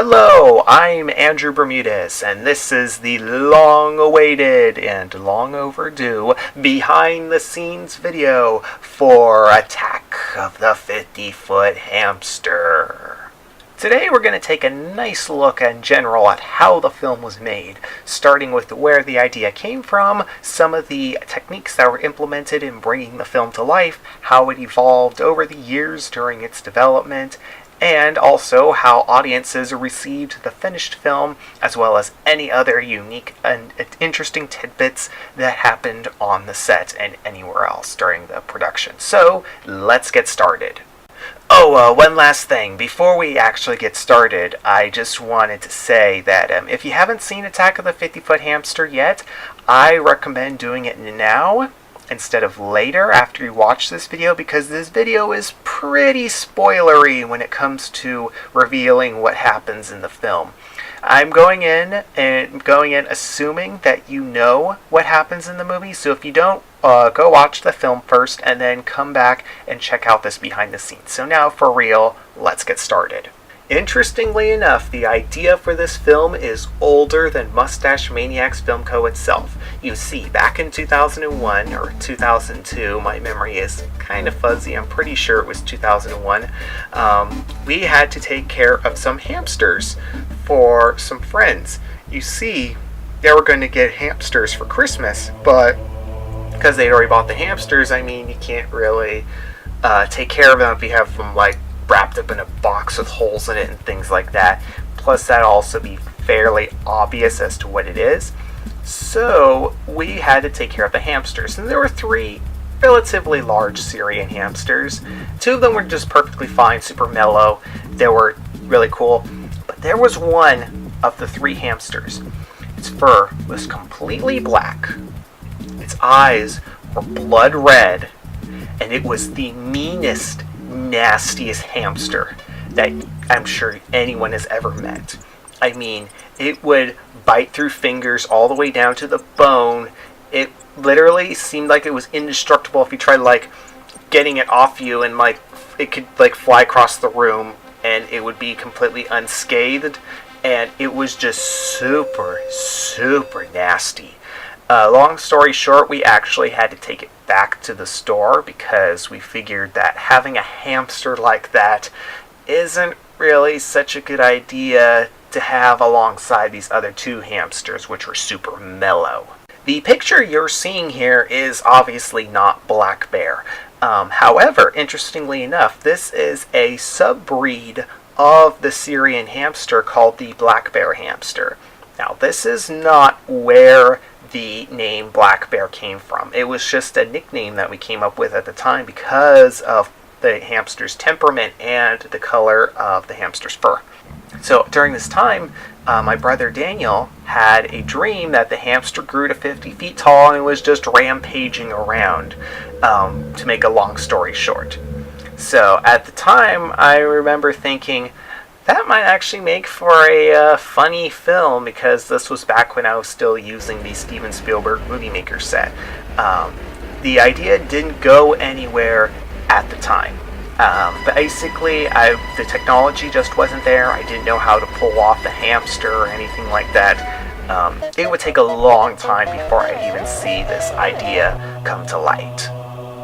Hello, I'm Andrew Bermudez, and this is the long-awaited and long overdue behind-the-scenes video for Attack of the 50-Foot Hamster. Today we're going to take a nice look in general at how the film was made, starting with where the idea came from, some of the techniques that were implemented in bringing the film to life, how it evolved over the years during its development, and also how audiences received the finished film, as well as any other unique and interesting tidbits that happened on the set and anywhere else during the production. So, let's get started. One last thing. Before we actually get started, I just wanted to say that if you haven't seen Attack of the 50-Foot Hamster yet, I recommend doing it now instead of later after you watch this video, because this video is pretty spoilery when it comes to revealing what happens in the film. I'm going in assuming that you know what happens in the movie, so if you don't, go watch the film first and then come back and check out this behind the scenes. So now, for real, let's get started. Interestingly enough, the idea for this film is older than Mustache Maniacs Film Co. itself. You see, back in 2001 or 2002, my memory is kind of fuzzy, I'm pretty sure it was 2001, we had to take care of some hamsters for some friends. You see, they were going to get hamsters for Christmas, but because they'd already bought the hamsters, I mean, you can't really take care of them if you have them, like, wrapped up in a box with holes in it and things like that. Plus, that'd also be fairly obvious as to what it is. So, we had to take care of the hamsters. And there were 3 relatively large Syrian hamsters. 2 of them were just perfectly fine, super mellow. They were really cool. But there was one of the 3 hamsters. Its fur was completely black. Its eyes were blood red. And it was the meanest, nastiest hamster that I'm sure anyone has ever met. I mean, it would bite through fingers all the way down to the bone. It literally seemed like it was indestructible if you tried, like, getting it off you, and, like, it could, like, fly across the room and it would be completely unscathed. And it was just super, super nasty. Long story short, we actually had to take it back to the store because we figured that having a hamster like that isn't really such a good idea to have alongside these other 2 hamsters, which were super mellow. The picture you're seeing here is obviously not black bear. However, interestingly enough, this is a subbreed of the Syrian hamster called the black bear hamster. Now, this is not where the name black bear came from. It was just a nickname that we came up with at the time because of the hamster's temperament and the color of the hamster's fur. So during this time, my brother Daniel had a dream that the hamster grew to 50 feet tall and was just rampaging around, to make a long story short. So at the time, I remember thinking, that might actually make for a funny film, because this was back when I was still using the Steven Spielberg Movie Maker set. The idea didn't go anywhere at the time. Basically, the technology just wasn't there. I didn't know how to pull off the hamster or anything like that. It would take a long time before I even see this idea come to light.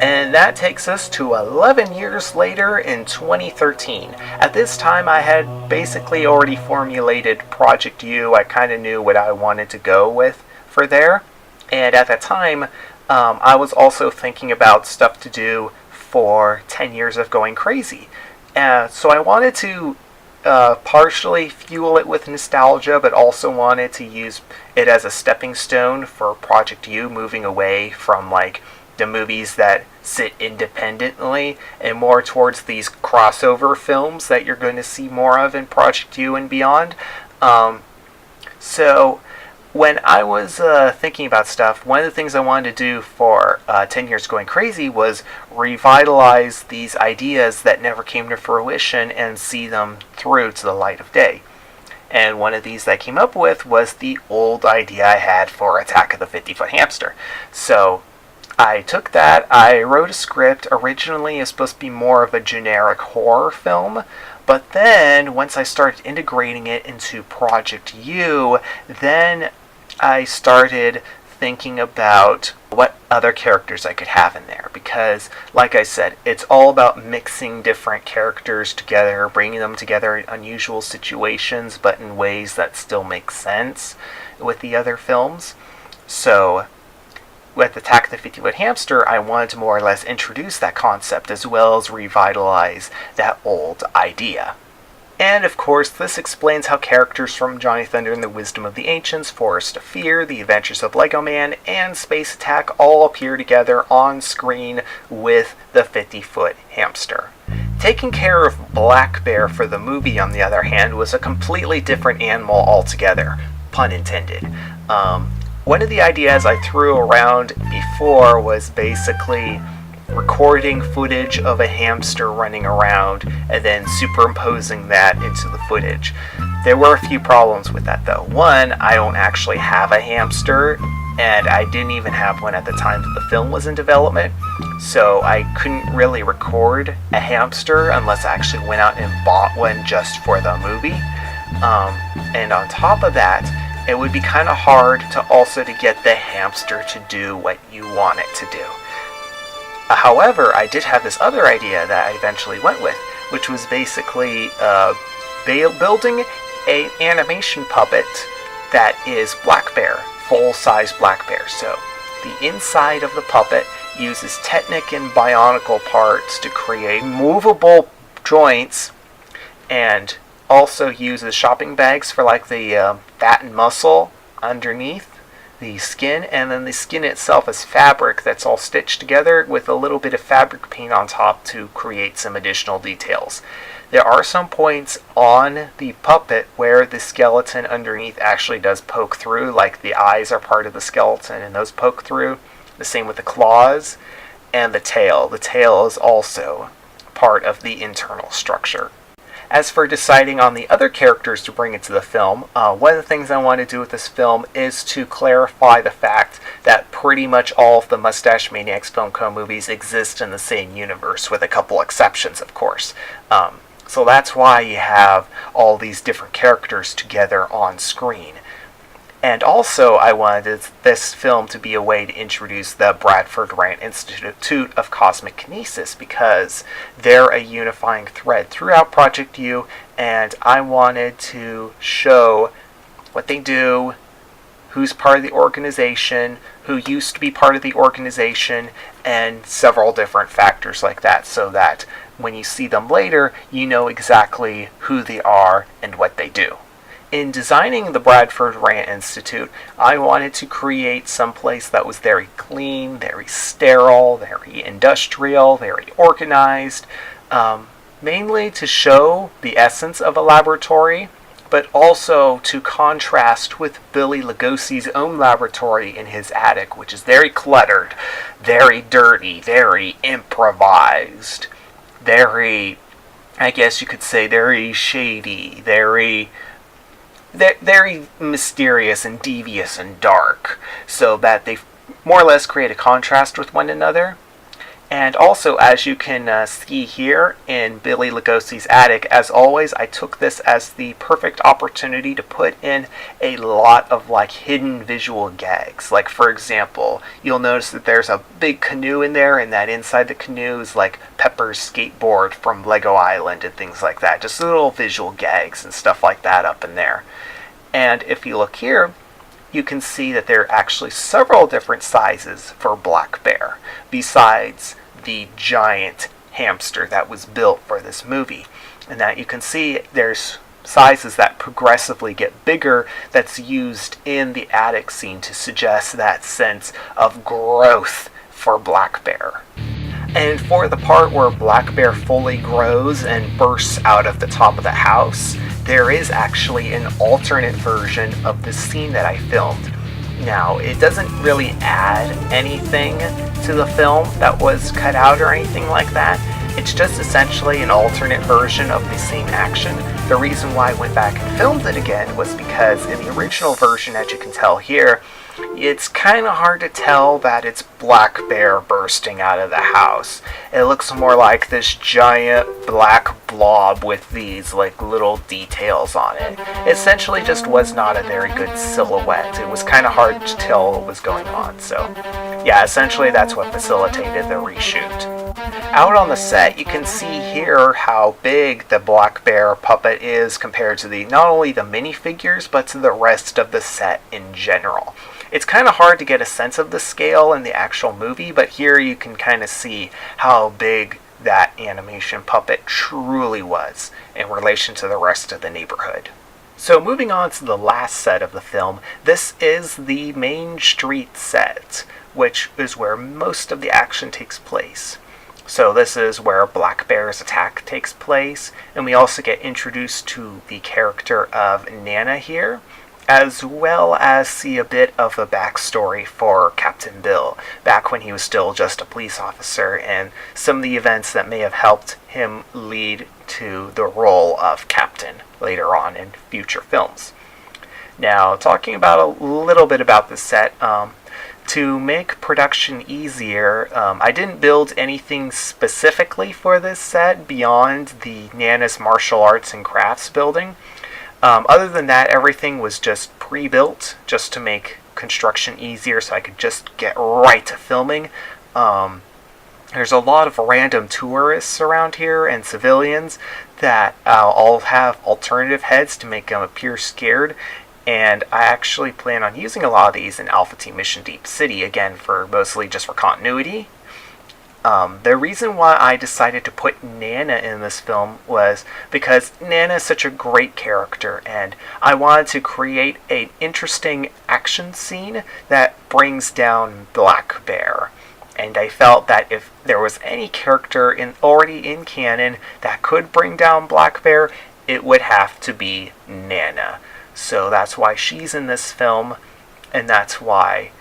And that takes us to 11 years later in 2013. At this time, I had basically already formulated Project U. I kind of knew what I wanted to go with for there. And at that time, I was also thinking about stuff to do for 10 years of going crazy. So I wanted to partially fuel it with nostalgia, but also wanted to use it as a stepping stone for Project U, moving away from, like, the movies that sit independently and more towards these crossover films that you're going to see more of in Project U and beyond. So when I was thinking about stuff, one of the things I wanted to do for 10 Years Going Crazy was revitalize these ideas that never came to fruition and see them through to the light of day. And one of these that I came up with was the old idea I had for Attack of the 50-Foot Hamster. So I took that, I wrote a script. Originally it was supposed to be more of a generic horror film, But then, once I started integrating it into Project U, then I started thinking about what other characters I could have in there, because like I said, it's all about mixing different characters together, bringing them together in unusual situations but in ways that still make sense with the other films. So with Attack the 50-Foot Hamster, I wanted to more or less introduce that concept as well as revitalize that old idea. And of course, this explains how characters from Johnny Thunder and the Wisdom of the Ancients, Forest of Fear, The Adventures of Lego Man, and Space Attack all appear together on screen with the 50-foot hamster. Taking care of Black Bear for the movie, on the other hand, was a completely different animal altogether, pun intended. One of the ideas I threw around before was basically recording footage of a hamster running around and then superimposing that into the footage. There were a few problems with that though. One, I don't actually have a hamster, and I didn't even have one at the time that the film was in development, so I couldn't really record a hamster unless I actually went out and bought one just for the movie. And on top of that, it would be kind of hard to also to get the hamster to do what you want it to do. However, I did have this other idea that I eventually went with, which was basically building an animation puppet that is Black Bear, full-size Black Bear. So the inside of the puppet uses Technic and Bionicle parts to create movable joints, and also uses shopping bags for like the fat and muscle underneath the skin, and then the skin itself is fabric that's all stitched together with a little bit of fabric paint on top to create some additional details. There are some points on the puppet where the skeleton underneath actually does poke through, like the eyes are part of the skeleton and those poke through. The same with the claws and the tail. The tail is also part of the internal structure. As for deciding on the other characters to bring into the film, one of the things I want to do with this film is to clarify the fact that pretty much all of the Mustache Maniacs Film Co. movies exist in the same universe, with a couple exceptions, of course. So that's why you have all these different characters together on screen. And also, I wanted this film to be a way to introduce the Bradford Rand Institute of Cosmic Kinesis, because they're a unifying thread throughout Project U, and I wanted to show what they do, who's part of the organization, who used to be part of the organization, and several different factors like that, so that when you see them later, you know exactly who they are and what they do. In designing the Bradford Rand Institute, I wanted to create some place that was very clean, very sterile, very industrial, very organized, mainly to show the essence of a laboratory, but also to contrast with Billy Lugosi's own laboratory in his attic, which is very cluttered, very dirty, very improvised, very, I guess you could say, very shady, very mysterious and devious and dark, so that they more or less create a contrast with one another. And also, as you can see here in Billy Lugosi's attic, as always, I took this as the perfect opportunity to put in a lot of like hidden visual gags. Like, for example, you'll notice that there's a big canoe in there, and that inside the canoe is like Pepper's skateboard from Lego Island and things like that. Just little visual gags and stuff like that up in there. And if you look here, you can see that there are actually several different sizes for Black Bear, besides the giant hamster that was built for this movie. And that you can see there's sizes that progressively get bigger that's used in the attic scene to suggest that sense of growth for Black Bear. And for the part where Black Bear fully grows and bursts out of the top of the house, there is actually an alternate version of the scene that I filmed. Now, it doesn't really add anything to the film that was cut out or anything like that. It's just essentially an alternate version of the same action. The reason why I went back and filmed it again was because in the original version, as you can tell here, it's kind of hard to tell that it's Black Bear bursting out of the house. It looks more like this giant black blob with these like little details on it. It essentially just was not a very good silhouette. It was kind of hard to tell what was going on. So yeah, essentially that's what facilitated the reshoot. Out on the set, you can see here how big the Black Bear puppet is compared to not only the minifigures, but to the rest of the set in general. It's kind of hard to get a sense of the scale in the actual movie, but here you can kind of see how big that animation puppet truly was in relation to the rest of the neighborhood. So moving on to the last set of the film, this is the main street set, which is where most of the action takes place. So this is where Black Bear's attack takes place, and we also get introduced to the character of Nana here, as well as see a bit of a backstory for Captain Bill, back when he was still just a police officer, and some of the events that may have helped him lead to the role of Captain later on in future films. Now, talking about a little bit about the set, to make production easier, I didn't build anything specifically for this set beyond the Nana's Martial Arts and Crafts building. Other than that, everything was just pre-built just to make construction easier so I could just get right to filming. There's a lot of random tourists around here and civilians that all have alternative heads to make them appear scared. And I actually plan on using a lot of these in Alpha Team Mission Deep City, again, mostly just for continuity. The reason why I decided to put Nana in this film was because Nana is such a great character, and I wanted to create an interesting action scene that brings down Black Bear. And I felt that if there was any character already in canon that could bring down Black Bear, it would have to be Nana. So that's why she's in this film, and that's why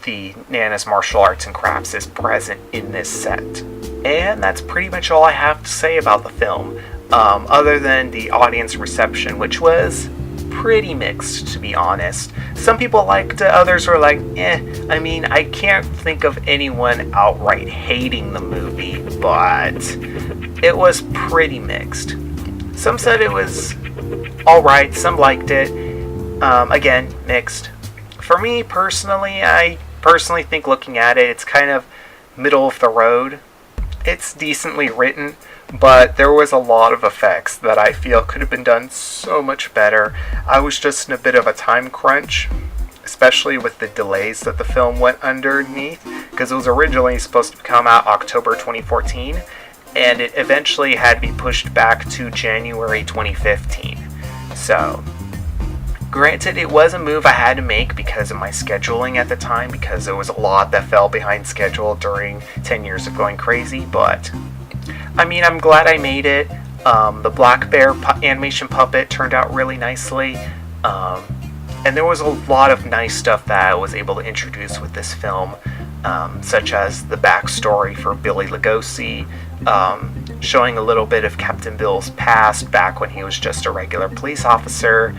the Nana's Martial Arts and Crafts is present in this set. And that's pretty much all I have to say about the film, other than the audience reception, which was pretty mixed, to be honest. Some people liked it, others were like, I mean, I can't think of anyone outright hating the movie, but it was pretty mixed. Some said it was alright, some liked it. Again, mixed. For me personally, I think looking at it, it's kind of middle of the road. It's decently written, but there was a lot of effects that I feel could have been done so much better. I was just in a bit of a time crunch, especially with the delays that the film went underneath, because it was originally supposed to come out October 2014, and it eventually had to be pushed back to January 2015. So, granted, it was a move I had to make because of my scheduling at the time, because there was a lot that fell behind schedule during 10 years of going crazy, but I mean, I'm glad I made it. The Black Bear animation puppet turned out really nicely, and there was a lot of nice stuff that I was able to introduce with this film, such as the backstory for Billy Lugosi, showing a little bit of Captain Bill's past back when he was just a regular police officer,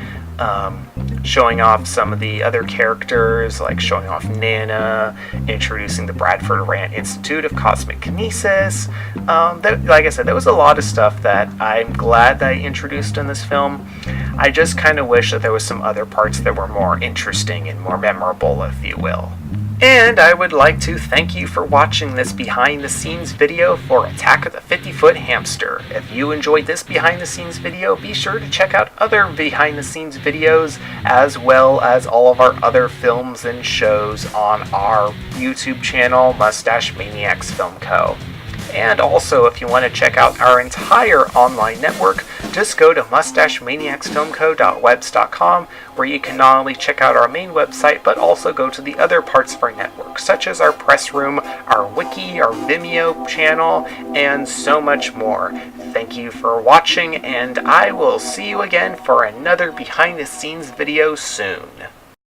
showing off some of the other characters, like showing off Nana, introducing the Bradford Rand Institute of Cosmic Kinesis. Like I said, there was a lot of stuff that I'm glad that I introduced in this film. I just kind of wish that there was some other parts that were more interesting and more memorable, if you will. And I would like to thank you for watching this behind-the-scenes video for Attack of the 50-Foot Hamster. If you enjoyed this behind-the-scenes video, be sure to check out other behind-the-scenes videos, as well as all of our other films and shows on our YouTube channel, Mustache Maniacs Film Co. And also, if you want to check out our entire online network, just go to mustachemaniacsfilmco.webs.com, where you can not only check out our main website, but also go to the other parts of our network, such as our press room, our wiki, our Vimeo channel, and so much more. Thank you for watching, and I will see you again for another behind-the-scenes video soon.